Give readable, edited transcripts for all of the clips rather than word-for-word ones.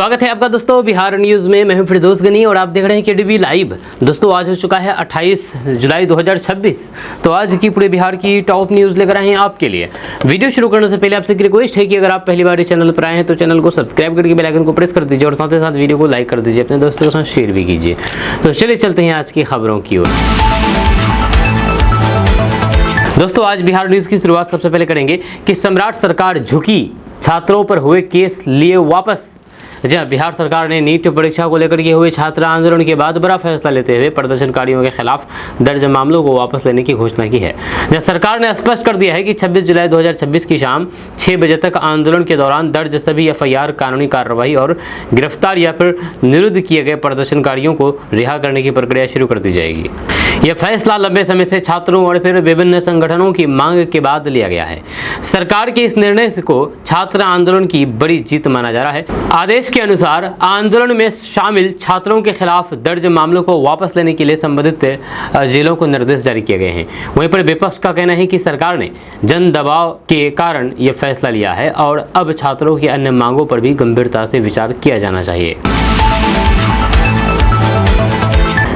स्वागत है आपका दोस्तों बिहार न्यूज़ में। मैं हूं फिरदौस गनी और आप देख रहे हैं केडीबी लाइव। दोस्तों आज हो चुका है 28 जुलाई 2026। तो आज की पूरे बिहार की टॉप न्यूज़ लेकर आए हैं आपके लिए। वीडियो शुरू करने से पहले आपसे एक रिक्वेस्ट है कि अगर आप पहली बार इस चैनल पर आए हैं तो चैनल को सब्सक्राइब करके बेल आइकन को प्रेस कर दीजिए और साथ ही साथ वीडियो को लाइक कर दीजिए, अपने दोस्तों के साथ शेयर भी कीजिए। तो चलिए चलते हैं आज की खबरों की ओर। दोस्तों आज बिहार न्यूज़ की शुरुआत सबसे पहले करेंगे कि सम्राट सरकार झुकी, छात्रों पर हुए केस लिए वापस। जहां बिहार सरकार ने नीट परीक्षा को लेकर के हुए छात्र आंदोलन के बाद बड़ा फैसला लेते हुए प्रदर्शनकारियों के खिलाफ दर्ज मामलों को वापस लेने की घोषणा की है। जहां सरकार ने स्पष्ट कर दिया है कि 26 जुलाई 2026 की शाम 6 बजे तक आंदोलन के दौरान दर्ज सभी एफआईआर, कानूनी कार्रवाई और गिरफ्तार या फिर निरुद्ध किए गए प्रदर्शनकारियों को रिहा करने की प्रक्रिया शुरू कर दी जाएगी। यह फैसला लंबे समय से छात्रों और फिर विभिन्न संगठनों की मांग के बाद लिया गया है। सरकार के इस निर्णय को छात्र आंदोलन की बड़ी जीत माना जा रहा है। आदेश के अनुसार आंदोलन में शामिल छात्रों के खिलाफ दर्ज मामलों को वापस लेने के लिए संबंधित जिलों को निर्देश जारी किए गए हैं। वहीं पर विपक्ष का कहना है कि सरकार ने जन दबाव के कारण यह फैसला लिया है और अब छात्रों की अन्य मांगों पर भी गंभीरता से विचार किया जाना चाहिए।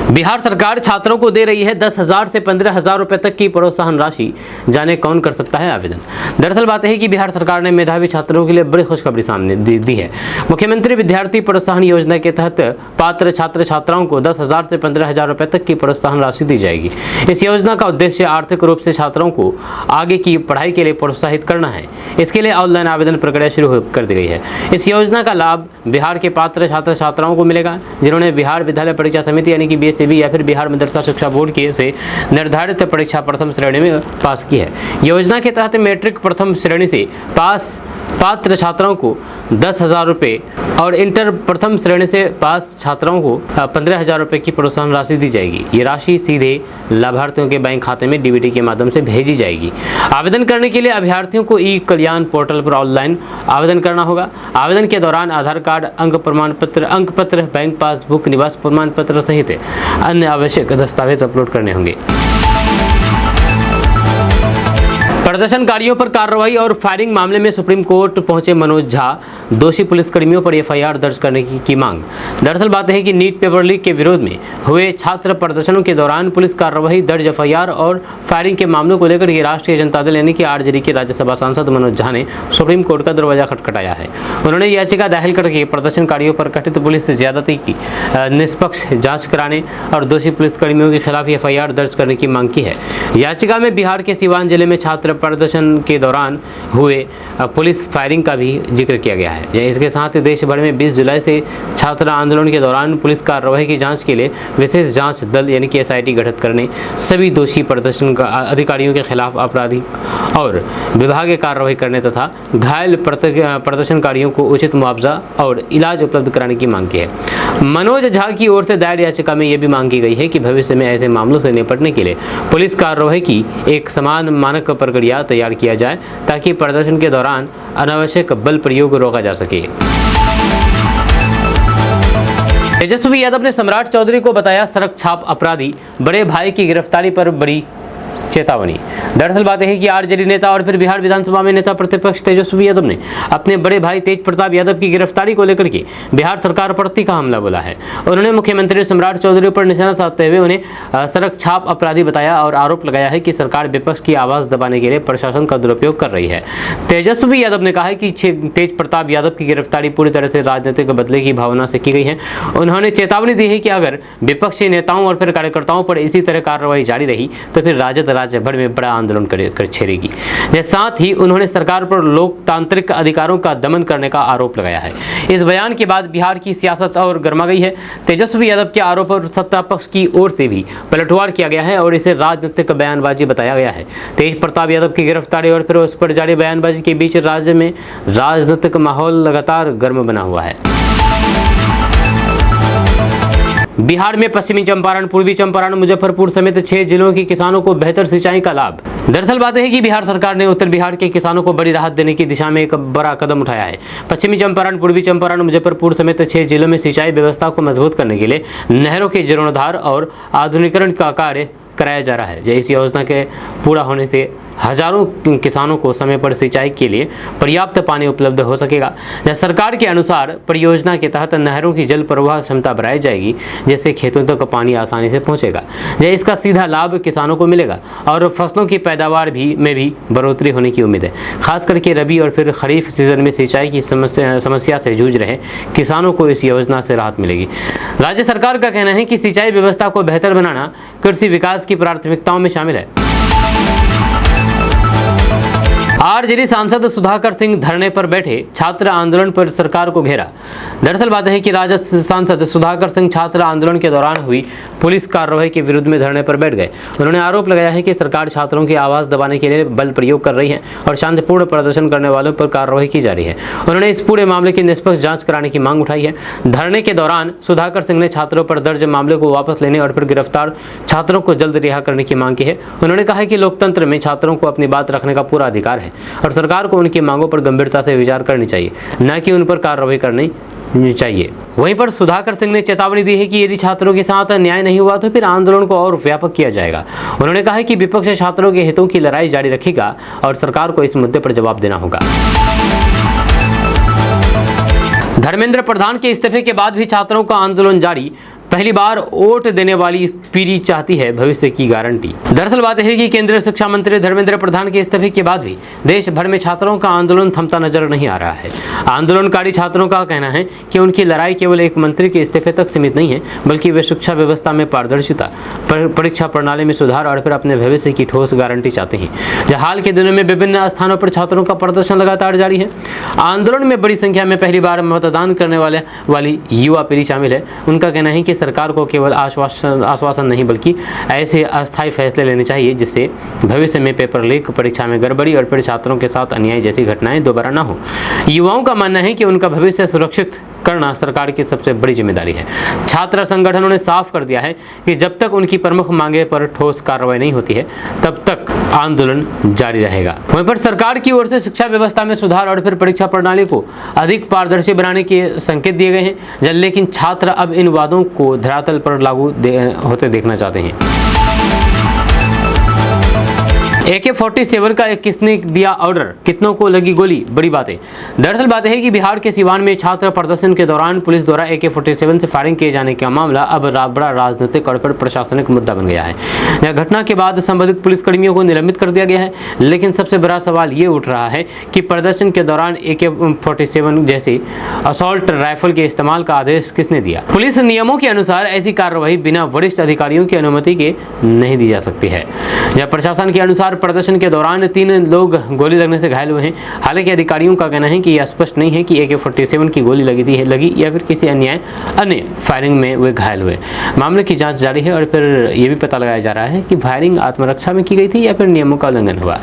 बिहार सरकार छात्रों को दे रही है 10,000 से 15,000 रुपए तक की प्रोत्साहन राशि। जाने कौन कर सकता है आवेदन। दरअसल बात है कि बिहार सरकार ने मेधावी छात्रों के लिए बड़ी खुशखबरी सामने दी है। मुख्यमंत्री विद्यार्थी प्रोत्साहन योजना के तहत पात्र छात्र छात्राओं को 10,000 से 15,000 रुपए तक की प्रोत्साहन राशि दी जाएगी। इस योजना का उद्देश्य आर्थिक रूप से छात्रों को आगे की पढ़ाई के लिए प्रोत्साहित करना है। इसके लिए ऑनलाइन आवेदन प्रक्रिया शुरू कर दी गई है। इस योजना का लाभ बिहार के पात्र छात्र छात्राओं को मिलेगा जिन्होंने बिहार विद्यालय परीक्षा समिति यानी कि BSCB या फिर बिहार मदरसा शिक्षा बोर्ड के से निर्धारित परीक्षा प्रथम श्रेणी में पास की है। योजना के तहत मैट्रिक प्रथम श्रेणी से पास पात्र छात्राओं को 10,000 रुपये और इंटर प्रथम श्रेणी से पास छात्राओं को 15,000 रुपये की प्रोत्साहन राशि दी जाएगी। ये राशि सीधे लाभार्थियों के बैंक खाते में DBT के माध्यम से भेजी जाएगी। आवेदन करने के लिए अभ्यर्थियों को ई-कल्याण पोर्टल पर ऑनलाइन आवेदन करना होगा। आवेदन के दौरान आधार कार्ड, अंक प्रमाण पत्र, बैंक पासबुक, निवास प्रमाण पत्र सहित अन्य आवश्यक दस्तावेज अपलोड करने होंगे। प्रदर्शनकारियों पर कार्रवाई और फायरिंग मामले में सुप्रीम कोर्ट पहुंचे मनोज झा। दोषी पुलिसकर्मियों पर FIR दर्ज करने की मांग। दरअसल बात है कि नीट पेपर लीक के विरोध में हुए छात्र प्रदर्शनों के दौरान पुलिस कार्रवाई, दर्ज FIR और फायरिंग के मामलों को लेकर राष्ट्रीय जनता दल यानी कि RJD के राज्यसभा सांसद मनोज झा ने सुप्रीम कोर्ट का दरवाजा खटखटाया है। उन्होंने याचिका दाखिल करके प्रदर्शनकारियों पर कथित पुलिस ज्यादती की निष्पक्ष जाँच कराने और दोषी पुलिसकर्मियों के खिलाफ FIR दर्ज करने की मांग की है। याचिका में बिहार के सीवान जिले में छात्र प्रदर्शन के दौरान हुए पुलिस फायरिंग का भी जिक्र किया गया है। इसके साथ ही देश भर में 20 जुलाई से छात्र आंदोलन के दौरान पुलिस कार्रवाई की जांच के लिए विशेष जांच दल यानी कि SIT गठित करने, सभी दोषी प्रदर्शन अधिकारियों के खिलाफ आपराधिक और विभागीय कार्रवाई करने तथा घायल प्रदर्शनकारियों को उचित मुआवजा और इलाज उपलब्ध कराने की मांग की है। मनोज झा की ओर से दायर याचिका में यह भी मांग की गई है कि भविष्य में ऐसे मामलों से निपटने के लिए पुलिस कार्रवाई की एक समान मानक प्रक्रिया तैयार किया जाए ताकि प्रदर्शन के दौरान अनावश्यक बल प्रयोग रोका जा सके। तेजस्वी यादव ने सम्राट चौधरी को बताया सड़क छाप अपराधी, बड़े भाई की गिरफ्तारी पर बड़ी चेतावनी। दरअसल बात है कि RJD नेता और फिर बिहार विधानसभा में नेता प्रतिपक्ष तेजस्वी यादव ने अपने बड़े भाई तेज प्रताप यादव की गिरफ्तारी को लेकर के बिहार सरकार पर तीखा हमला बोला है। उन्होंने मुख्यमंत्री सम्राट चौधरी पर निशाना साधते हुए उन्हें सड़क छाप अपराधी बताया और आरोप लगाया है कि सरकार विपक्ष की आवाज दबाने के लिए प्रशासन का दुरुपयोग कर रही है। तेजस्वी यादव ने कहा है कि तेज प्रताप यादव की गिरफ्तारी पूरी तरह से राजनीतिक बदले की भावना से की गई है। उन्होंने चेतावनी दी है कि अगर विपक्षी नेताओं और फिर कार्यकर्ताओं पर इसी तरह कार्रवाई जारी रही तो फिर राज्य भर में बड़ा आंदोलन कर छेड़ेगी। साथ ही उन्होंने सरकार पर लोकतांत्रिक अधिकारों का दमन करने का आरोप लगाया है। इस बयान के बाद बिहार की सियासत और गर्मा गई है। तेजस्वी यादव के आरोप पर सत्ता पक्ष की ओर से भी पलटवार किया गया है और इसे राजनीतिक बयानबाजी बताया गया है। तेज प्रताप यादव की गिरफ्तारी और फिर उस पर जारी बयानबाजी के बीच राज्य में राजनीतिक माहौल लगातार गर्म बना हुआ है। बिहार में पश्चिमी चंपारण, पूर्वी चंपारण, मुजफ्फरपुर समेत 6 जिलों के किसानों को बेहतर सिंचाई का लाभ। दरअसल बात है कि बिहार सरकार ने उत्तर बिहार के किसानों को बड़ी राहत देने की दिशा में एक बड़ा कदम उठाया है। पश्चिमी चंपारण, पूर्वी चंपारण, मुजफ्फरपुर समेत 6 जिलों में सिंचाई व्यवस्था को मजबूत करने के लिए नहरों के जीर्णोद्धार और आधुनिकीकरण का कार्य कराया जा रहा है। इस योजना के पूरा होने से हजारों किसानों को समय पर सिंचाई के लिए पर्याप्त पानी उपलब्ध हो सकेगा। सरकार के अनुसार परियोजना के तहत नहरों की जल प्रवाह क्षमता बढ़ाई जाएगी, जिससे खेतों तक पानी आसानी से पहुंचेगा। इसका सीधा लाभ किसानों को मिलेगा और फसलों की पैदावार में भी बढ़ोतरी होने की उम्मीद है। खास करके रबी और फिर खरीफ सीजन में सिंचाई की समस्या से जूझ रहे किसानों को इस योजना से राहत मिलेगी। राज्य सरकार का कहना है कि सिंचाई व्यवस्था को बेहतर बनाना कृषि विकास की प्राथमिकताओं में शामिल है। आरजेडी सांसद सुधाकर सिंह धरने पर बैठे, छात्र आंदोलन पर सरकार को घेरा। दरअसल बात है कि राजद सांसद सुधाकर सिंह छात्र आंदोलन के दौरान हुई पुलिस कार्रवाई के विरुद्ध में धरने पर बैठ गए। उन्होंने आरोप लगाया है कि सरकार छात्रों की आवाज दबाने के लिए बल प्रयोग कर रही है और शांतिपूर्ण प्रदर्शन करने वालों पर कार्रवाई की जा रही है। उन्होंने इस पूरे मामले की निष्पक्ष जांच कराने की मांग उठाई है। धरने के दौरान सुधाकर सिंह ने छात्रों पर दर्ज मामले को वापस लेने और फिर गिरफ्तार छात्रों को जल्द रिहा करने की मांग की है। उन्होंने कहा कि लोकतंत्र में छात्रों को अपनी बात रखने का पूरा अधिकार है और सरकार को उनकी मांगों पर गंभीरता से विचार करनी चाहिए, न कि उन पर कार्रवाई करनी चाहिए। वहीं पर सुधाकर सिंह ने चेतावनी दी है कि यदि छात्रों के साथ न्याय नहीं हुआ तो फिर आंदोलन को और व्यापक किया जाएगा। उन्होंने कहा कि विपक्ष छात्रों के हितों की लड़ाई जारी रखेगा और सरकार को इस मुद्दे पर जवाब देना होगा। धर्मेंद्र प्रधान के इस्तीफे के बाद भी छात्रों का आंदोलन जारी। पहली बार वोट देने वाली पीढ़ी चाहती है भविष्य की गारंटी। दरअसल बात है कि केंद्रीय शिक्षा मंत्री धर्मेंद्र प्रधान के इस्तीफे के बाद भी देश भर में छात्रों का आंदोलन थमता नजर नहीं आ रहा है। आंदोलनकारी छात्रों का कहना है कि उनकी लड़ाई केवल एक मंत्री के इस्तीफे तक सीमित नहीं है, बल्कि वे शिक्षा व्यवस्था में पारदर्शिता, परीक्षा प्रणाली में सुधार और फिर अपने भविष्य की ठोस गारंटी चाहते हैं। हाल के दिनों में विभिन्न स्थानों पर छात्रों का प्रदर्शन लगातार जारी है। आंदोलन में बड़ी संख्या में पहली बार मतदान करने वाली युवा पीढ़ी शामिल है। उनका कहना है कि सरकार को केवल आश्वासन नहीं बल्कि ऐसे अस्थायी फैसले लेने चाहिए जिससे भविष्य में पेपर लीक, परीक्षा में गड़बड़ी और फिर छात्रों के साथ अन्याय जैसी घटनाएं दोबारा न हो। युवाओं का मानना है कि उनका भविष्य सुरक्षित करना सरकार की सबसे बड़ी जिम्मेदारी है। छात्र संगठनों ने साफ कर दिया है कि जब तक उनकी प्रमुख मांगे पर ठोस कार्रवाई नहीं होती है तब तक आंदोलन जारी रहेगा। वहीं पर सरकार की ओर से शिक्षा व्यवस्था में सुधार और फिर परीक्षा प्रणाली को अधिक पारदर्शी बनाने के संकेत दिए गए हैं, लेकिन छात्र अब इन वादों को धरातल पर लागू होते देखना चाहते हैं। AK-47 का किसने दिया ऑर्डर, कितनों को लगी गोली, बड़ी बातें। दरअसल बात है कि बिहार के सिवान में छात्र प्रदर्शन के दौरान पुलिस द्वारा AK-47 से फायरिंग किए जाने का मामला अब बड़ा राजनीतिक और प्रशासनिक मुद्दा बन गया है। यह घटना के बाद संबंधित पुलिसकर्मियों को निलंबित कर दिया गया है, लेकिन सबसे बड़ा सवाल ये उठ रहा है कि प्रदर्शन के दौरान AK-47 जैसे असॉल्ट राइफल के इस्तेमाल का आदेश किसने दिया। पुलिस नियमों के अनुसार ऐसी कार्रवाई बिना वरिष्ठ अधिकारियों की अनुमति के नहीं दी जा सकती है। यह प्रशासन के अनुसार प्रदर्शन के दौरान 3 लोग गोली लगने से घायल हुए हैं। हालांकि अधिकारियों का कहना है कि यह स्पष्ट नहीं है कि AK-47 की गोली लगी या फिर किसी अन्य फायरिंग में वे घायल हुए। मामले की जांच जारी है और फिर यह भी पता लगाया जा रहा है कि फायरिंग आत्मरक्षा में की गई थी या फिर नियमों का उल्लंघन हुआ।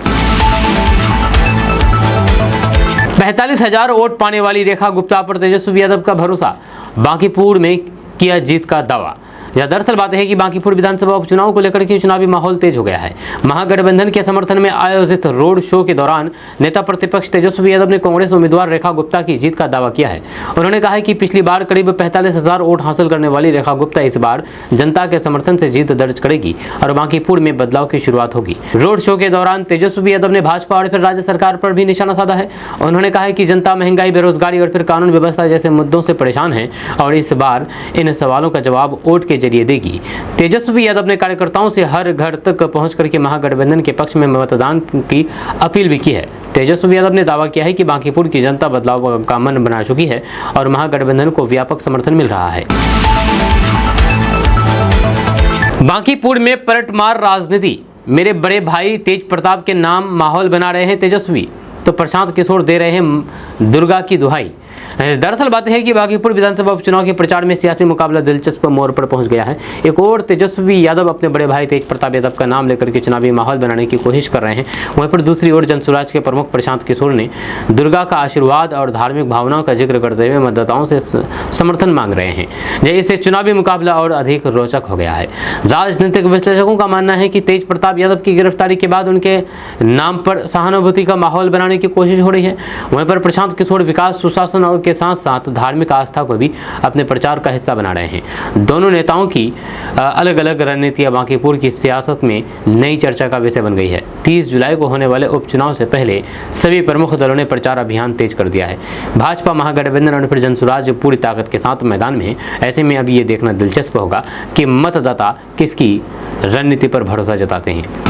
45,000 वोट पाने वाली रेखा गुप्ता पर तेजस्वी यादव का भरोसा, बांकीपुर में किया जीत का दावा। यह दरअसल बात है कि बांकीपुर विधानसभा उपचुनाव को लेकर के चुनावी माहौल तेज हो गया है। महागठबंधन के समर्थन में आयोजित रोड शो के दौरान नेता प्रतिपक्ष तेजस्वी यादव ने कांग्रेस उम्मीदवार रेखा गुप्ता की जीत का दावा किया है। उन्होंने कहा है कि पिछली बार करीब 45,000 वोट हासिल करने वाली रेखा गुप्ता इस बार जनता के समर्थन से जीत दर्ज करेगी और बांकीपुर में बदलाव की शुरुआत होगी। रोड शो के दौरान तेजस्वी यादव ने भाजपा और फिर राज्य सरकार पर भी निशाना साधा है। उन्होंने कहा है कि जनता महंगाई, बेरोजगारी और फिर कानून व्यवस्था जैसे मुद्दों से परेशान है और इस बार इन सवालों का जवाब वोट के जरिए देगी। तेजस्वी यादव ने कार्यकर्ताओं से हर घर तक पहुंच करके महागठबंधन के पक्ष में मतदान की अपील भी की है। तेजस्वी यादव ने दावा किया है कि बांकीपुर की जनता बदलाव का मन बना चुकी है और महागठबंधन को व्यापक समर्थन मिल रहा है। बांकीपुर में पलटमार राजनीति, मेरे बड़े भाई तेज प्रताप के नाम माहौल बना रहे हैं तेजस्वी, तो प्रशांत किशोर दे रहे हैं दुर्गा की दुहाई। दरअसल बात है कि बांकीपुर विधानसभा उपचुनाव के प्रचार में सियासी मुकाबला दिलचस्प मोड़ पर पहुंच गया है। एक और तेजस्वी यादव अपने बड़े भाई तेज प्रताप यादव का नाम लेकर के चुनावी माहौल बनाने की कोशिश कर रहे हैं। वहीं पर दूसरी ओर जनसुराज के प्रमुख प्रशांत किशोर ने दुर्गा का आशीर्वाद और धार्मिक भावनाओं का जिक्र करते हुए मतदाताओं से समर्थन मांग रहे हैं। इससे चुनावी मुकाबला और अधिक रोचक हो गया है। राजनीतिक विश्लेषकों का मानना है कि तेज प्रताप यादव की गिरफ्तारी के बाद उनके नाम पर सहानुभूति का माहौल बनाने की कोशिश हो रही है। वहीं पर प्रशांत किशोर विकास, सुशासन और के साथ साथ धार्मिक आस्था को भी अपने प्रचार का हिस्सा बना रहे हैं। दोनों नेताओं की अलग अलग रणनीतियां बांकीपुर की सियासत में नई चर्चा का विषय बन गई है। 30 जुलाई को होने वाले उपचुनाव से पहले सभी प्रमुख दलों ने प्रचार अभियान तेज कर दिया है। भाजपा महागठबंधन और फिर जनसुराज पूरी ताकत के साथ मैदान में है। ऐसे में अब ये देखना दिलचस्प होगा कि मतदाता किसकी रणनीति पर भरोसा जताते हैं।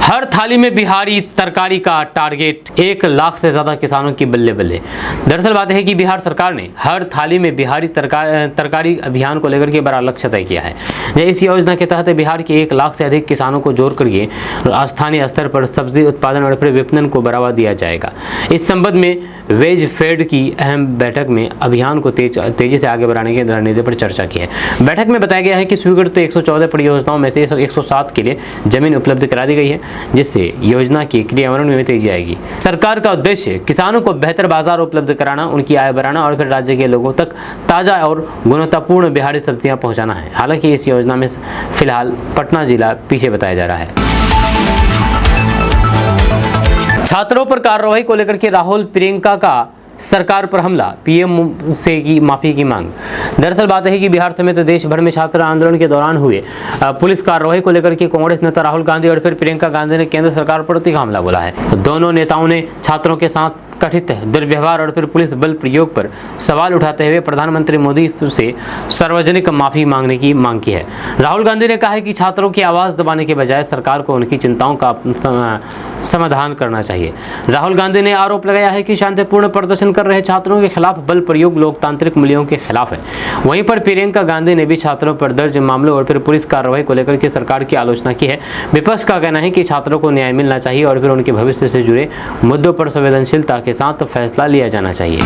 हर थाली में बिहारी तरकारी का टारगेट, 1 लाख से ज्यादा किसानों की बल्ले बल्ले। दरअसल बात है कि बिहार सरकार ने हर थाली में बिहारी तरकारी अभियान को लेकर के बड़ा लक्ष्य तय किया है। इस योजना के तहत बिहार के 1 लाख से अधिक किसानों को जोड़ करके स्थानीय स्तर पर सब्जी उत्पादन और फिर विपणन को बढ़ावा दिया जाएगा। इस संबंध में वेज फेड की अहम बैठक में अभियान को तेजी से आगे बढ़ाने की रणनीति पर चर्चा की है। बैठक में बताया गया है कि स्वीकृत 114 परियोजनाओं में से 107 के लिए जमीन उपलब्ध करा दी गई है, जिससे योजना की क्रियान्वयन में तेजी आएगी। सरकार का उद्देश्य किसानों को बेहतर बाजार उपलब्ध कराना, उनकी आय बढ़ाना और फिर राज्य के लोगों तक ताजा और गुणवत्तापूर्ण बिहारी सब्जियां पहुंचाना है। हालांकि इस योजना में फिलहाल पटना जिला पीछे बताया जा रहा है। छात्रों पर कार्रवाई को लेकर के राहुल प्रियंका का सरकार पर हमला, पीएम से की माफी की मांग। दरअसल बात है कि बिहार समेत देश भर में छात्र आंदोलन के दौरान हुए पुलिस कार्रवाई को लेकर के कांग्रेस नेता राहुल गांधी और फिर प्रियंका गांधी ने केंद्र सरकार पर तीखा हमला बोला है। दोनों नेताओं ने छात्रों के साथ कथित दुर्व्यवहार और फिर पुलिस बल प्रयोग पर सवाल उठाते हुए प्रधानमंत्री मोदी से सार्वजनिक माफी मांगने की मांग की है। राहुल गांधी ने कहा है कि छात्रों की आवाज दबाने के बजाय सरकार को उनकी चिंताओं का समाधान करना चाहिए। राहुल गांधी ने आरोप लगाया है कि शांतिपूर्ण प्रदर्शन कर रहे छात्रों के खिलाफ बल प्रयोग लोकतांत्रिक मूल्यों के खिलाफ है। वहीं पर प्रियंका गांधी ने भी छात्रों पर दर्ज मामलों और फिर पुलिस कार्रवाई को लेकर के सरकार की आलोचना की है। विपक्ष का कहना है कि छात्रों को न्याय मिलना चाहिए और फिर उनके भविष्य से जुड़े मुद्दों पर संवेदनशीलता के साथ फैसला लिया जाना चाहिए।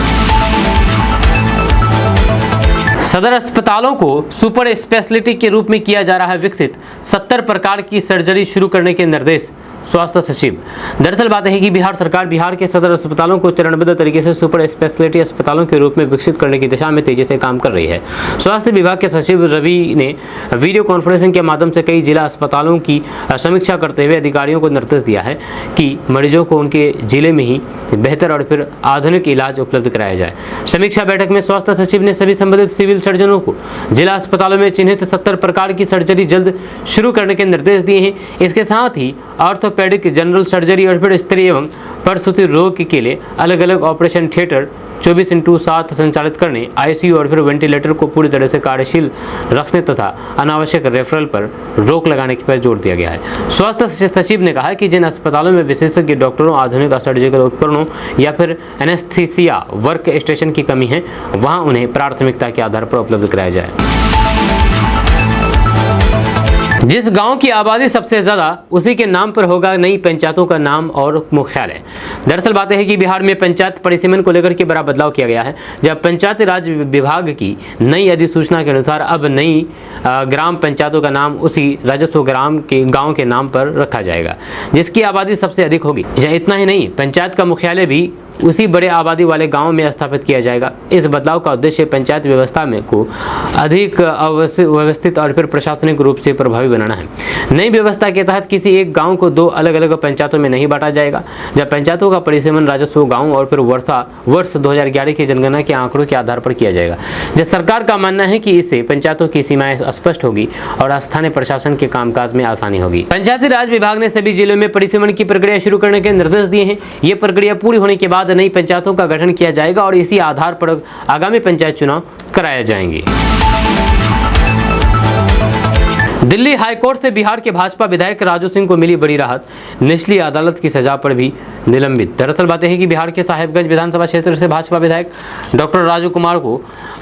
सदर अस्पतालों को सुपर स्पेशलिटी के रूप में किया जा रहा है विकसित, 70 प्रकार की सर्जरी शुरू करने के निर्देश स्वास्थ्य सचिव। दरअसल बात है कि बिहार सरकार बिहार के सदर अस्पतालों को चरणबद्ध तरीके से सुपर स्पेशलिटी अस्पतालों के रूप में विकसित करने की दिशा में तेजी से काम कर रही है। स्वास्थ्य विभाग के सचिव रवि ने वीडियो कॉन्फ्रेंसिंग के माध्यम से कई जिला अस्पतालों की समीक्षा करते हुए अधिकारियों को निर्देश दिया है कि मरीजों को उनके जिले में ही बेहतर और फिर आधुनिक इलाज उपलब्ध कराया जाए। समीक्षा बैठक में स्वास्थ्य सचिव ने सभी संबंधित सिविल सर्जनों को जिला अस्पतालों में चिन्हित 70 प्रकार की सर्जरी जल्द शुरू करने के निर्देश दिए हैं। इसके साथ ही ऑर्थोपेडिक, जनरल सर्जरी और फिर स्त्री एवं प्रसूति रोग के लिए अलग अलग ऑपरेशन थिएटर 24/7 संचालित करने, आईसीयू और फिर वेंटिलेटर को पूरी तरह से कार्यशील रखने तथा अनावश्यक रेफरल पर रोक लगाने पर जोर दिया गया है। स्वास्थ्य सचिव ने कहा कि जिन अस्पतालों में विशेषज्ञ डॉक्टरों, आधुनिक सर्जिकल उपकरणों या फिर एनेस्थीसिया वर्क स्टेशन की कमी है, वहां उन्हें प्राथमिकता के आधार पर उपलब्ध कराया जाए। जिस गांव की आबादी सबसे ज्यादा, उसी के नाम पर होगा नई पंचायतों का नाम और मुख्यालय। दरअसल बात है कि बिहार में पंचायत परिसीमन को लेकर के बड़ा बदलाव किया गया है। जब पंचायती राज विभाग की नई अधिसूचना के अनुसार अब नई ग्राम पंचायतों का नाम उसी राजस्व ग्राम के गांव के नाम पर रखा जाएगा जिसकी आबादी सबसे अधिक होगी। इतना ही नहीं, पंचायत का मुख्यालय भी उसी बड़े आबादी वाले गांव में स्थापित किया जाएगा। इस बदलाव का उद्देश्य पंचायत व्यवस्था में को अधिक व्यवस्थित और फिर प्रशासनिक रूप से प्रभावी बनाना है। नई व्यवस्था के तहत किसी एक गांव को 2 अलग अलग पंचायतों में नहीं बांटा जाएगा। जब पंचायतों का परिसीमन राजस्व गांव और फिर वर्ष 2011 की जनगणना के आंकड़ों के आधार पर किया जाएगा। जिस सरकार का मानना है कि इससे पंचायतों की सीमाएं स्पष्ट होगी और स्थानीय प्रशासन के कामकाज में आसानी होगी। पंचायती राज विभाग ने सभी जिलों में परिसीमन की प्रक्रिया शुरू करने के निर्देश दिए हैं। ये प्रक्रिया पूरी होने के बाद नई पंचायतों का गठन किया जाएगा और इसी आधार पर आगामी पंचायत चुनाव कराए जाएंगे। दिल्ली हाईकोर्ट से बिहार के भाजपा विधायक राजू सिंह को मिली बड़ी राहत, निचली अदालत की सजा पर भी निलंबित। दरअसल बात है कि बिहार के साहेबगंज विधानसभा क्षेत्र से भाजपा विधायक डॉक्टर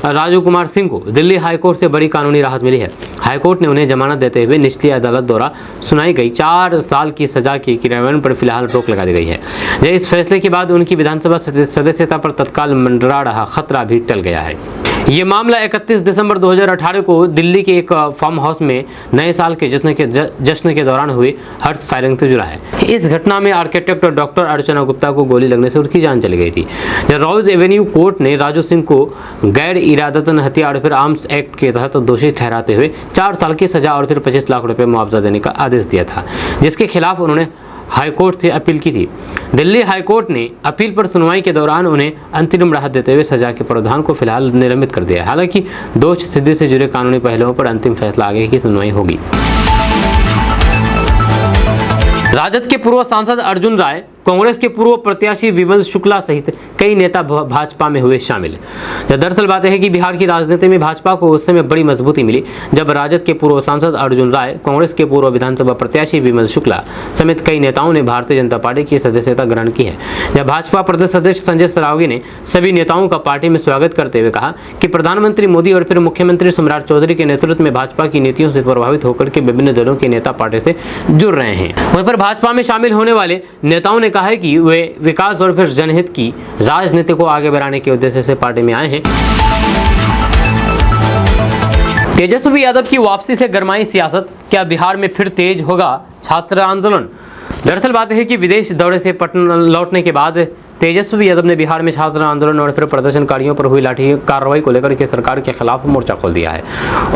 राजू कुमार सिंह को दिल्ली हाईकोर्ट से बड़ी कानूनी राहत मिली है। हाईकोर्ट ने उन्हें जमानत देते हुए निचली अदालत द्वारा सुनाई गई 4 साल की सजा के क्रियान्वयन पर फिलहाल रोक लगा दी गई है। इस फैसले के बाद उनकी विधानसभा सदस्यता पर तत्काल मंडरा रहा खतरा भी टल गया है। ये मामला 31 दिसंबर 2018 को दिल्ली के एक फार्म हाउस में नए साल के जश्न के दौरान हुई हर्ष फायरिंग से जुड़ा है। इस घटना में आर्किटेक्ट डॉक्टर अर्चना गुप्ता को गोली लगने से उनकी जान चली गई थी। रोज एवेन्यू कोर्ट ने राजू सिंह को गैर इरादतन हत्या और फिर आर्म्स एक्ट के तहत दोषी ठहराते हुए 4 साल की सजा और फिर 25 लाख रुपए मुआवजा देने का आदेश दिया था, जिसके खिलाफ उन्होंने हाईकोर्ट से अपील की थी। दिल्ली हाईकोर्ट ने अपील पर सुनवाई के दौरान उन्हें अंतरिम राहत देते हुए सजा के प्रावधान को फिलहाल निलंबित कर दिया है। हालांकि दोष सिद्धि से जुड़े कानूनी पहलुओं पर अंतिम फैसला आगे की सुनवाई होगी। राजद के पूर्व सांसद अर्जुन राय, कांग्रेस के पूर्व प्रत्याशी विमल शुक्ला सहित कई नेता भाजपा में हुए शामिल। दरअसल बात है कि बिहार की राजनीति में भाजपा को उस समय बड़ी मजबूती मिली जब राजद के पूर्व सांसद अर्जुन राय, कांग्रेस के पूर्व विधानसभा प्रत्याशी विमल शुक्ला समेत कई नेताओं ने भारतीय जनता पार्टी की सदस्यता ग्रहण की है। जब भाजपा प्रदेश अध्यक्ष संजय सरावगी ने सभी नेताओं का पार्टी में स्वागत करते हुए कहा कि प्रधानमंत्री मोदी और फिर मुख्यमंत्री सम्राट चौधरी के नेतृत्व में भाजपा की नीतियों से प्रभावित होकर के विभिन्न दलों के नेता पार्टी से जुड़ रहे हैं। वहीं पर भाजपा में शामिल होने वाले नेताओं ने कहा है कि वे विकास और फिर जनहित की राजनीति को आगे बढ़ाने के उद्देश्य से पार्टी में आए हैं। तेजस्वी यादव की वापसी से गरमाई सियासत, क्या बिहार में फिर तेज होगा छात्र आंदोलन? दरअसल बात है कि विदेश दौरे से पटना लौटने के बाद तेजस्वी यादव ने बिहार में छात्र आंदोलन और फिर प्रदर्शनकारियों पर हुई लाठी कार्रवाई को लेकर के सरकार के खिलाफ मोर्चा खोल दिया है।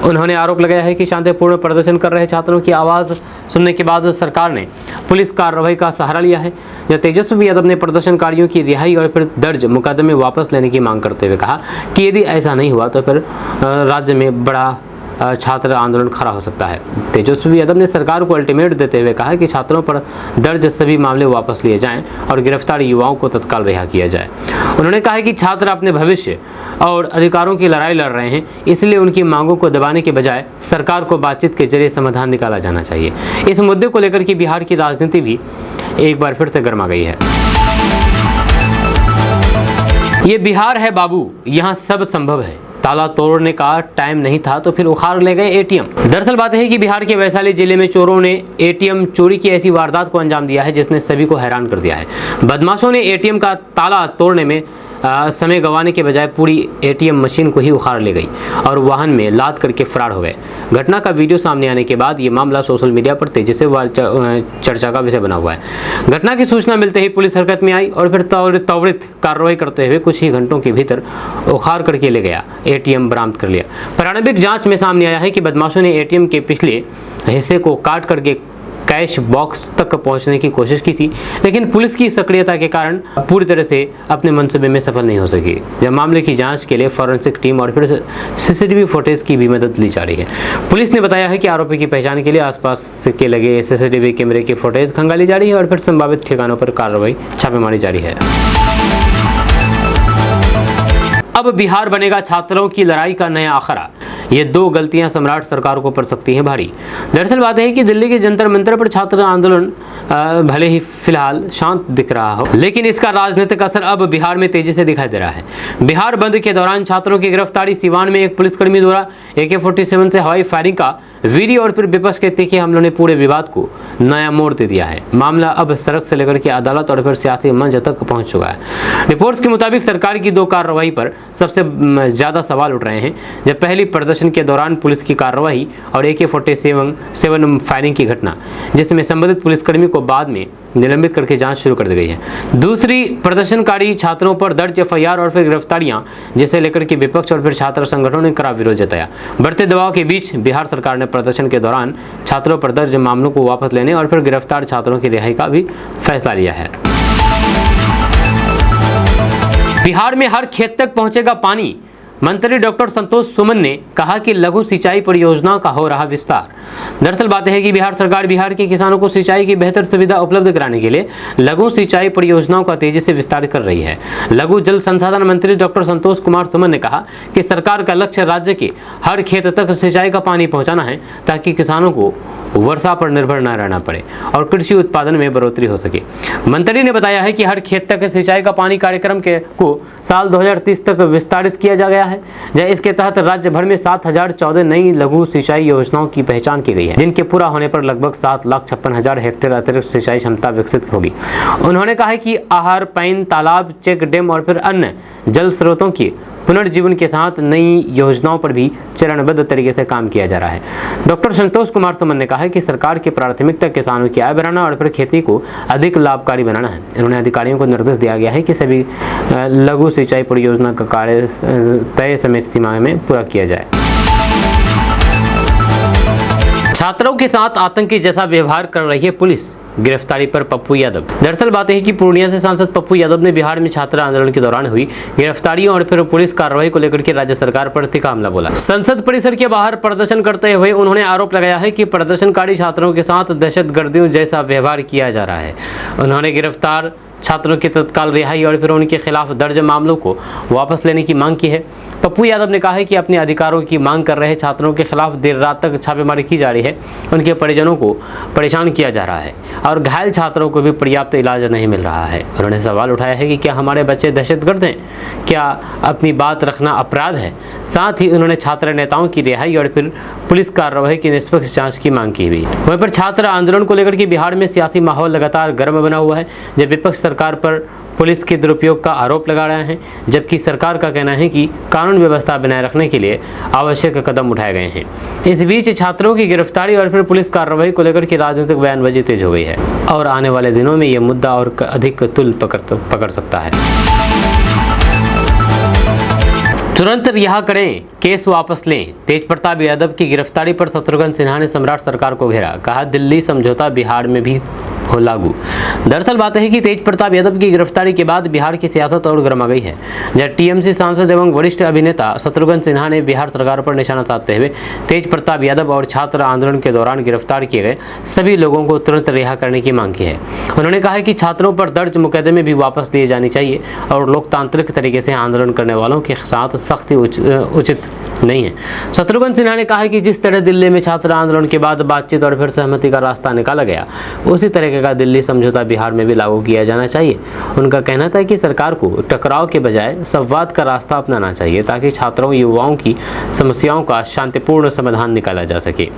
उन्होंने आरोप लगाया है कि शांतिपूर्ण प्रदर्शन कर रहे छात्रों की आवाज़ सुनने के बाद सरकार ने पुलिस कार्रवाई का सहारा लिया है। जब तेजस्वी यादव ने प्रदर्शनकारियों की रिहाई और फिर दर्ज मुकदमे वापस लेने की मांग करते हुए कहा कि यदि ऐसा नहीं हुआ तो फिर राज्य में बड़ा छात्र आंदोलन खड़ा हो सकता है। तेजस्वी यादव ने सरकार को अल्टीमेट देते हुए कहा कि छात्रों पर दर्ज सभी मामले वापस लिए जाएं और गिरफ्तार युवाओं को तत्काल रिहा किया जाए। उन्होंने कहा कि छात्र अपने भविष्य और अधिकारों की लड़ाई लड़ रहे हैं, इसलिए उनकी मांगों को दबाने के बजाय सरकार को बातचीत के जरिए समाधान निकाला जाना चाहिए। इस मुद्दे को लेकर के बिहार की राजनीति भी एक बार फिर से गर्मा गई है। ये बिहार है बाबू, यहाँ सब संभव है। ताला तोड़ने का टाइम नहीं था तो फिर उखाड़ ले गए एटीएम। दरअसल बात है कि बिहार के वैशाली जिले में चोरों ने एटीएम चोरी की ऐसी वारदात को अंजाम दिया है जिसने सभी को हैरान कर दिया है। बदमाशों ने एटीएम का ताला तोड़ने में समय गंवाने के बजाय पूरी एटीएम मशीन को ही उखाड़ ले गई और वाहन में लाद करके फरार हो गए। घटना का वीडियो सामने आने के बाद ये मामला सोशल मीडिया पर तेजी से चर्चा का विषय बना हुआ है। घटना की सूचना मिलते ही पुलिस हरकत में आई और फिर त्वरित कार्रवाई करते हुए कुछ ही घंटों के भीतर उखाड़ करके ले गया एटीएम बरामद कर लिया। प्रारंभिक जांच में सामने आया है कि बदमाशों ने एटीएम के पिछले हिस्से को काट करके कैश बॉक्स तक पहुंचने की कोशिश की थी, लेकिन पुलिस की सक्रियता के कारण पूरी तरह से अपने मंसूबे में सफल नहीं हो सकी। जब मामले की जांच के लिए फॉरेंसिक टीम और फिर सीसीटीवी फुटेज की भी मदद ली जा रही है। पुलिस ने बताया है कि आरोपी की पहचान के लिए आसपास के लगे सीसीटीवी कैमरे की फुटेज खंगाली जा रही है और फिर संभावित ठिकानों पर कार्रवाई छापेमारी जारी है। अब बिहार बनेगा छात्रों की लड़ाई का नया अखाड़ा, ये दो गलतियां सम्राट सरकार को पड़ सकती हैं भारी। दरअसल बात है कि दिल्ली के जंतर मंतर पर छात्र आंदोलन भले ही फिलहाल शांत दिख रहा हो, लेकिन इसका राजनीतिक असर अब बिहार में तेजी से दिखाई दे रहा है। बिहार बंद के दौरान छात्रों की गिरफ्तारी, सिवान में एक पुलिसकर्मी द्वारा AK-47 से हवाई फायरिंग का वीडियो और फिर विपक्ष के तीखे हमलों ने पूरे विवाद को नया मोड़ दे दिया है। मामला अब सड़क से लेकर के अदालत और फिर सियासी मंच तक पहुंच चुका है। रिपोर्ट्स के मुताबिक सरकार की दो कार्रवाई पर सबसे ज्यादा सवाल उठ रहे हैं। जब पहली प्रदर्शन के दौरान पुलिस की कार्रवाई और AK-47 फायरिंग की घटना, जिसमें संबंधित पुलिसकर्मी को बाद में निलंबित करके जांच शुरू कर दी गई है। दूसरी, प्रदर्शनकारी छात्रों पर दर्ज FIR और फिर गिरफ्तारियां, जिसे लेकर के विपक्ष और फिर छात्र संगठनों ने कड़ा विरोध जताया। बढ़ते दबाव के बीच बिहार सरकार ने प्रदर्शन के दौरान छात्रों पर दर्ज मामलों को वापस लेने और फिर गिरफ्तार छात्रों की रिहाई का भी फैसला लिया है। बिहार में हर खेत तक पहुंचेगा पानी, मंत्री डॉक्टर संतोष सुमन ने कहा कि लघु सिंचाई परियोजना का हो रहा विस्तार। दरअसल बात है कि बिहार सरकार बिहार के किसानों को सिंचाई की बेहतर सुविधा उपलब्ध कराने के लिए लघु सिंचाई परियोजनाओं का तेजी से विस्तार कर रही है। लघु जल संसाधन मंत्री डॉक्टर संतोष कुमार सुमन ने कहा कि सरकार का लक्ष्य राज्य के हर खेत तक सिंचाई का पानी पहुंचाना है, ताकि किसानों को वर्षा पर निर्भर न रहना पड़े और कृषि उत्पादन में बढ़ोतरी हो सके। मंत्री ने बताया है कि हर खेत तक सिंचाई का पानी कार्यक्रम को साल 2030 तक विस्तारित किया जा गया है। इसके तहत राज्य भर में 7014 नई लघु सिंचाई योजनाओं की पहचान की गई है, जिनके पूरा होने पर लगभग 7,56,000 हेक्टेयर अतिरिक्त सिंचाई क्षमता विकसित होगी। उन्होंने कहा कि आहर, पैन, तालाब, चेक डैम और फिर अन्य जल स्रोतों की पुनर्जीवन के साथ नई योजनाओं पर भी चरणबद्ध तरीके से काम किया जा रहा है। डॉक्टर संतोष कुमार सुमन ने कहा कि सरकार की प्राथमिकता किसानों की आय बढ़ाना और फिर खेती को अधिक लाभकारी बनाना है। उन्होंने अधिकारियों को निर्देश दिया गया है कि सभी लघु सिंचाई परियोजना का कार्य तय समय सीमा में पूरा किया जाए। छात्रों के साथ आतंकी जैसा व्यवहार कर रही है पुलिस, गिरफ्तारी पर पप्पू यादव। दरअसल बात है कि पूर्णिया से सांसद पप्पू यादव ने बिहार में छात्र आंदोलन के दौरान हुई गिरफ्तारियों और फिर पुलिस कार्रवाई को लेकर के राज्य सरकार पर तीखा हमला बोला। संसद परिसर के बाहर प्रदर्शन करते हुए उन्होंने आरोप लगाया है कि प्रदर्शनकारी छात्रों के साथ दहशतगर्दियों जैसा व्यवहार किया जा रहा है। उन्होंने गिरफ्तार छात्रों की तत्काल रिहाई और फिर उनके खिलाफ दर्ज मामलों को वापस लेने की मांग की है। पप्पू यादव ने कहा है कि अपने अधिकारों की मांग कर रहे छात्रों के खिलाफ देर रात तक छापेमारी की जा रही है, उनके परिजनों को परेशान किया जा रहा है और घायल छात्रों को भी पर्याप्त इलाज नहीं मिल रहा है। उन्होंने सवाल उठाया है कि क्या हमारे बच्चे दहशतगर्द हैं, क्या अपनी बात रखना अपराध है। साथ ही उन्होंने छात्र नेताओं की रिहाई और फिर पुलिस कार्रवाई की निष्पक्ष जाँच की मांग की हुई। वहीं पर छात्र आंदोलन को लेकर के बिहार में सियासी माहौल लगातार गर्म बना हुआ है, जब विपक्ष सरकार पर पुलिस के दुरुपयोग का आरोप लगा रहे हैं, जबकि सरकार का कहना है कि कानून व्यवस्था बनाए रखने के लिए आवश्यक कदम उठाए गए हैं। इस बीच छात्रों की गिरफ्तारी और फिर पुलिस कार्रवाई को लेकर के राजनीतिक बयानबाजी तेज हो गई है और आने वाले दिनों में यह मुद्दा और अधिक तुल पकड़ सकता है। तुरंत रिहा करें, केस वापस लें। तेजप्रताप यादव की गिरफ्तारी पर शत्रुघ्न सिन्हा ने सम्राट सरकार को घेरा, कहा दिल्ली समझौता बिहार में भी हो लागू। दरअसल बात है कि तेजप्रताप यादव की गिरफ्तारी के बाद बिहार की सियासत और गर्मा गई है, जब टीएमसी सांसद एवं वरिष्ठ अभिनेता शत्रुघ्न सिन्हा ने बिहार सरकार पर निशाना साधते हुए तेजप्रताप यादव और छात्र आंदोलन के दौरान गिरफ्तार किए गए सभी लोगों को तुरंत रिहा करने की मांग की है। उन्होंने कहा है कि छात्रों पर दर्ज मुकदमे भी वापस लिए जाने चाहिए और लोकतांत्रिक तरीके से आंदोलन करने वालों के साथ सख्ती उचित नहीं है। शत्रुघ्न सिन्हा ने कहा है कि जिस तरह दिल्ली में छात्र आंदोलन के बाद बातचीत और फिर सहमति का रास्ता निकाला गया, उसी तरह का दिल्ली समझौता बिहार में भी लागू किया जाना चाहिए। उनका कहना था कि सरकार को टकराव के बजाय संवाद का रास्ता अपनाना चाहिए ताकि छात्रों युवाओं की समस्याओं का शांतिपूर्ण समाधान निकाला जा सके।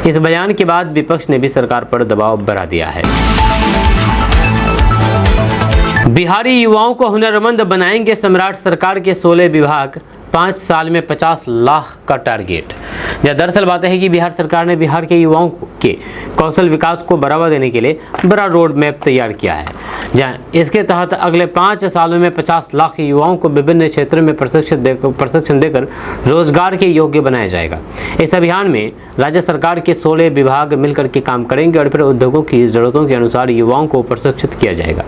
इस बयान के बाद विपक्ष ने भी सरकार पर दबाव बढ़ा दिया है। बिहारी युवाओं को हुनरमंद बनाएंगे सम्राट सरकार के 16 विभाग, 5 साल में 50 लाख का टारगेट। दरअसल बात है कि बिहार सरकार ने बिहार के युवाओं के कौशल विकास को बढ़ावा देने के लिए बड़ा रोड मैप तैयार किया है, जहां इसके तहत अगले 5 सालों में 50 लाख युवाओं को विभिन्न क्षेत्रों में प्रशिक्षण देकर रोजगार के योग्य बनाया जाएगा। इस अभियान में राज्य सरकार के 16 विभाग मिलकर के काम करेंगे और फिर उद्योगों की जरूरतों के अनुसार युवाओं को प्रशिक्षित किया जाएगा।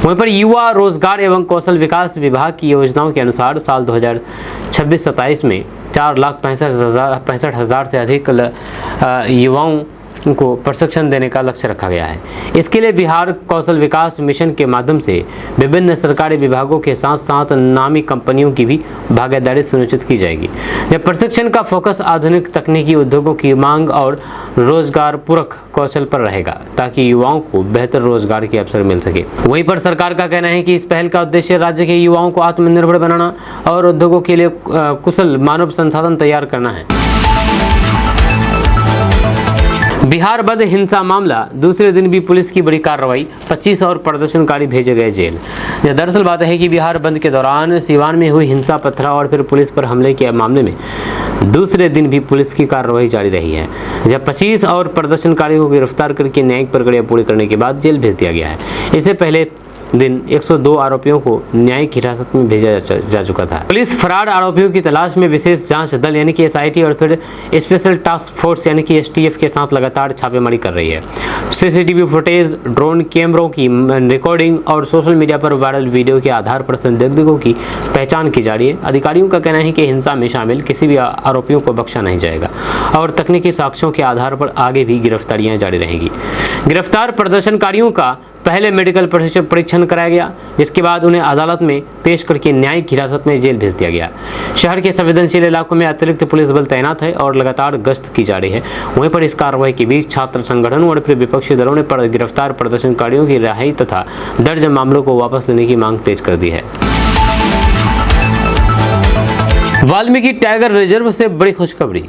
वहीं पर युवा रोजगार एवं कौशल विकास विभाग की योजनाओं के अनुसार साल 2026-27 में 4,65,000 से अधिक युवाओं को प्रशिक्षण देने का लक्ष्य रखा गया है। इसके लिए बिहार कौशल विकास मिशन के माध्यम से विभिन्न सरकारी विभागों के साथ साथ नामी कंपनियों की भी भागीदारी सुनिश्चित की जाएगी। यह प्रशिक्षण का फोकस आधुनिक तकनीकी उद्योगों की मांग और रोजगार पूरक कौशल पर रहेगा ताकि युवाओं को बेहतर रोजगार के अवसर मिल सके। वहीं पर सरकार का कहना है कि इस पहल का उद्देश्य राज्य के युवाओं को आत्मनिर्भर बनाना और उद्योगों के लिए कुशल मानव संसाधन तैयार करना है। बिहार बंद हिंसा मामला, दूसरे दिन भी पुलिस की बड़ी कार्रवाई, 25 और प्रदर्शनकारी भेजे गए जेल। दरअसल बात है कि बिहार बंद के दौरान सिवान में हुई हिंसा, पथराव और फिर पुलिस पर हमले के मामले में दूसरे दिन भी पुलिस की कार्रवाई जारी रही है, जब 25 और प्रदर्शनकारियों को गिरफ्तार करके न्यायिक प्रक्रिया पूरी करने के बाद जेल भेज दिया गया है। इससे पहले दिन 102 आरोपियों को न्यायिक हिरासत में भेजा जा चुका था। पुलिस फरार आरोपियों की तलाश में विशेष जांच दल यानी कि SIT और फिर स्पेशल टास्क फोर्स यानी कि STF के साथ लगातार छापेमारी कर रही है। CCTV फुटेज, ड्रोन कैमरों की रिकॉर्डिंग और सोशल मीडिया पर वायरल वीडियो के आधार पर संदिग्धों की पहचान की जा रही है। अधिकारियों का कहना है कि हिंसा में शामिल किसी भी आरोपियों को बख्शा नहीं जाएगा और तकनीकी साक्ष्यों के आधार पर आगे भी गिरफ्तारियां जारी रहेंगी। गिरफ्तार प्रदर्शनकारियों का पहले मेडिकल परीक्षण कराया गया, जिसके बाद उन्हें अदालत में पेश करके न्यायिक हिरासत में जेल भेज दिया गया। शहर के संवेदनशील इलाकों में अतिरिक्त पुलिस बल तैनात है और लगातार गश्त की जा रही है। वहीं पर इस कार्रवाई के बीच छात्र संगठनों और फिर विपक्षी दलों ने गिरफ्तार प्रदर्शनकारियों की रिहाई तथा दर्ज मामलों को वापस लेने की मांग तेज कर दी है। वाल्मीकि टाइगर रिजर्व से बड़ी खुशखबरी,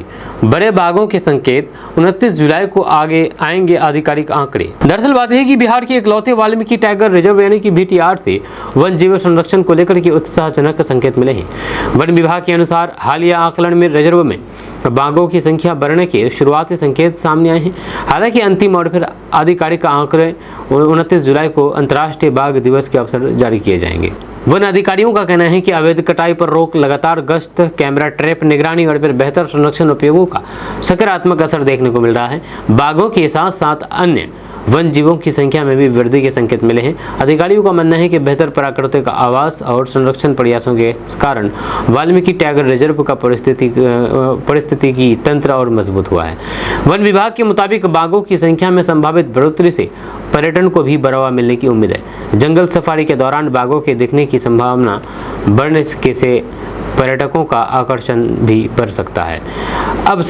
बड़े बाघों के संकेत, 29 जुलाई को आगे आएंगे आधिकारिक आंकड़े। दरअसल बात है कि बिहार के इकलौते वाल्मीकि टाइगर रिजर्व यानी कि VTR से वन जीव संरक्षण को लेकर के उत्साहजनक संकेत मिले हैं। वन विभाग के अनुसार हालिया आकलन में रिजर्व में बाघों की संख्या बढ़ने के शुरुआती संकेत सामने आए हैं। हालांकि अंतिम और फिर आधिकारिक आंकड़े 29 जुलाई को अंतर्राष्ट्रीय बाघ दिवस के अवसर जारी किए जाएंगे। वन अधिकारियों का कहना है कि अवैध कटाई पर रोक, लगातार गश्त, कैमरा ट्रैप, निगरानी और फिर बेहतर संरक्षण उपयोगों का सकारात्मक असर देखने को मिल रहा है। बाघों के साथ साथ अन्य वन जीवों की संख्या में भी वृद्धि के संकेत मिले हैं। अधिकारियों का मानना है कि बेहतर प्राकृतिक आवास और संरक्षण प्रयासों के कारण वाल्मीकि टाइगर रिजर्व का परिस्थितिकी तंत्र और मजबूत हुआ है। वन विभाग के मुताबिक बाघों की संख्या में संभावित बढ़ोतरी से पर्यटन को भी बढ़ावा मिलने की उम्मीद है। जंगल सफारी के दौरान बाघों के दिखने की संभावना बढ़ने से पर्यटकों का आकर्षण भी बढ़ सकता है। अब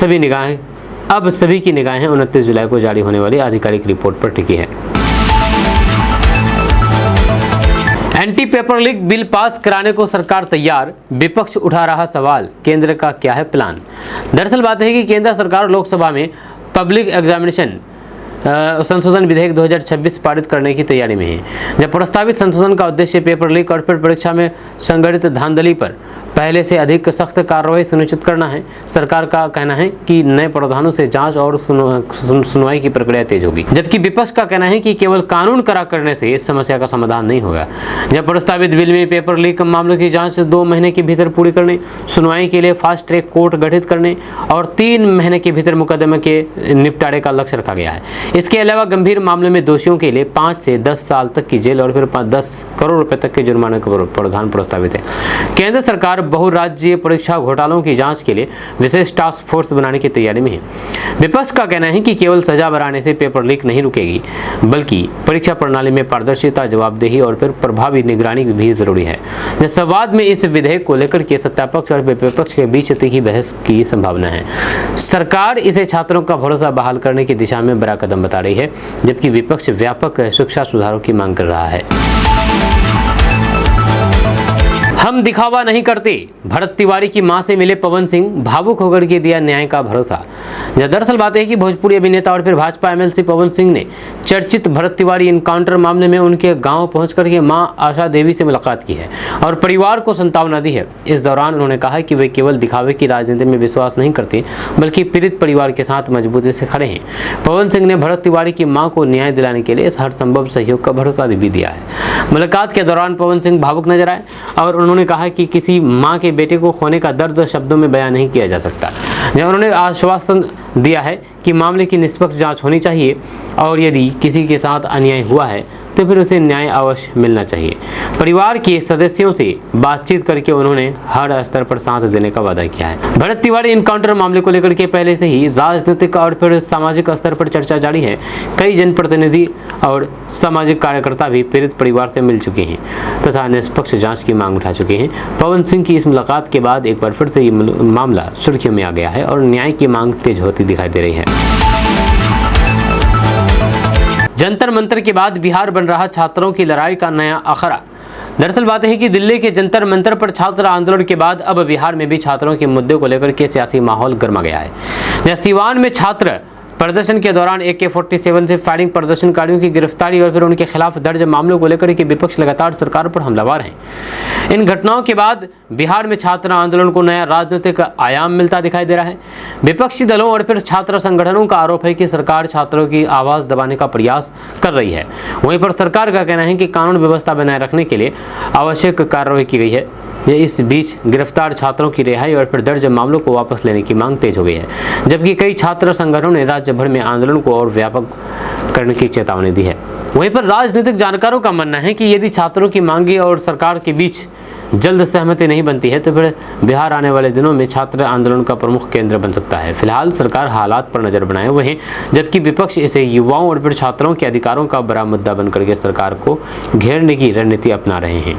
सभी की निगाहें 29 जुलाई को जारी होने वाली आधिकारिक रिपोर्ट पर टिकी है। Anti paper leak bill pass कराने को सरकार तैयार, विपक्ष उठा रहा सवाल, केंद्र का क्या है प्लान। दरअसल बात है कि केंद्र सरकार लोकसभा में पब्लिक एग्जामिनेशन संशोधन विधेयक 2026 पारित करने की तैयारी में है। जब प्रस्तावित संशोधन का उद्देश्य पेपर लीक और फिर परीक्षा में संगठित धांधली पर पहले से अधिक सख्त कार्रवाई सुनिश्चित करना है। सरकार का कहना है कि नए प्रावधानों से जांच और सुनवाई की प्रक्रिया तेज होगी, जबकि विपक्ष का कहना है कि केवल कानून कड़ा करने से इस समस्या का समाधान नहीं होगा। जब प्रस्तावित बिल में पेपर लीक मामलों की जांच 2 महीने के भीतर पूरी करने, सुनवाई के लिए फास्ट ट्रैक कोर्ट गठित करने और 3 महीने के भीतर मुकदमे के निपटारे का लक्ष्य रखा गया है। इसके अलावा गंभीर मामलों में दोषियों के लिए 5 से 10 साल तक की जेल और फिर 10 करोड़ रुपए तक के जुर्माने का प्रावधान प्रस्तावित है। केंद्र सरकार बहुराज्यीय परीक्षा घोटालों की जांच के लिए विशेष टास्क फोर्स बनाने की तैयारी में है। विपक्ष का कहना है कि केवल सजा बढ़ाने से पेपर लीक नहीं रुकेगी, बल्कि परीक्षा प्रणाली में पारदर्शिता, जवाबदेही और फिर प्रभावी निगरानी भी जरूरी है। संवाद में इस विधेयक को लेकर के सत्तापक्ष और विपक्ष के बीच तीखी बहस की संभावना है। सरकार इसे छात्रों का भरोसा बहाल करने की दिशा में बड़ा कदम बता रही है, जबकि विपक्ष व्यापक शिक्षा सुधारों की मांग कर रहा है। हम दिखावा नहीं करते, भरत तिवारी की मां से मिले पवन सिंह, भावुक होकर के दिया न्याय का भरोसा। दरअसल बात है कि भोजपुरी अभिनेता और फिर भाजपा एमएलसी पवन सिंह ने चर्चित भरत तिवारी इनकाउंटर मामले में उनके गांव पहुंचकर के मां आशा देवी से मुलाकात की है और परिवार को सांत्वना दी है। इस दौरान उन्होंने कहा कि वे केवल दिखावे की राजनीति में विश्वास नहीं करते, बल्कि पीड़ित परिवार के साथ मजबूती से खड़े हैं। पवन सिंह ने भरत तिवारी की मां को न्याय दिलाने के लिए हर संभव सहयोग का भरोसा भी दिया है। मुलाकात के दौरान पवन सिंह भावुक नजर आए और उन्होंने कहा कि किसी मां के बेटे को खोने का दर्द शब्दों में बयान नहीं किया जा सकता। उन्होंने आश्वासन दिया है कि मामले की निष्पक्ष जांच होनी चाहिए और यदि किसी के साथ अन्याय हुआ है तो फिर उसे न्याय अवश्य मिलना चाहिए। परिवार के सदस्यों से बातचीत करके उन्होंने हर स्तर पर साथ देने का वादा किया है। भरत तिवारी इनकाउंटर मामले को लेकर के पहले से ही राजनीतिक और फिर सामाजिक स्तर पर चर्चा जारी है। कई जनप्रतिनिधि और सामाजिक कार्यकर्ता भी पीड़ित परिवार से मिल चुके हैं तथा निष्पक्ष जांच की मांग उठा चुके हैं। पवन सिंह की इस मुलाकात के बाद एक बार फिर से ये मामला सुर्खियों में आ गया है और न्याय की मांग तेज होती दिखाई दे रही है। जंतर मंतर के बाद बिहार बन रहा छात्रों की लड़ाई का नया अखाड़ा। दरअसल बात है कि दिल्ली के जंतर मंतर पर छात्र आंदोलन के बाद अब बिहार में भी छात्रों के मुद्दे को लेकर के सियासी माहौल गर्मा गया है। सीवान में छात्र प्रदर्शन के दौरान AK-47 से फायरिंग, प्रदर्शनकारियों की गिरफ्तारी और फिर उनके खिलाफ दर्ज मामलों को लेकर के विपक्ष लगातार सरकार पर हमलावर हैं। इन घटनाओं के बाद बिहार में छात्र आंदोलन को नया राजनीतिक आयाम मिलता दिखाई दे रहा है। विपक्षी दलों और फिर छात्र संगठनों का आरोप है कि सरकार छात्रों की आवाज दबाने का प्रयास कर रही है। वहीं पर सरकार का कहना है कि कानून व्यवस्था बनाए रखने के लिए आवश्यक कार्रवाई की गई है। इस बीच गिरफ्तार छात्रों की रिहाई और फिर दर्ज मामलों को वापस लेने की मांग तेज हो गई है, जबकि कई छात्र संगठनों ने राज्य भर में आंदोलन को और व्यापक करने की चेतावनी दी है। वहीं पर राजनीतिक जानकारों का मानना है कि यदि छात्रों की मांगे और सरकार के बीच जल्द सहमति नहीं बनती है तो फिर बिहार आने वाले दिनों में छात्र आंदोलन का प्रमुख केंद्र बन सकता है। फिलहाल सरकार हालात पर नजर बनाए हुए है, जबकि विपक्ष इसे युवाओं और फिर छात्रों के अधिकारों का बड़ा मुद्दा बनकर के सरकार को घेरने की रणनीति अपना रहे हैं।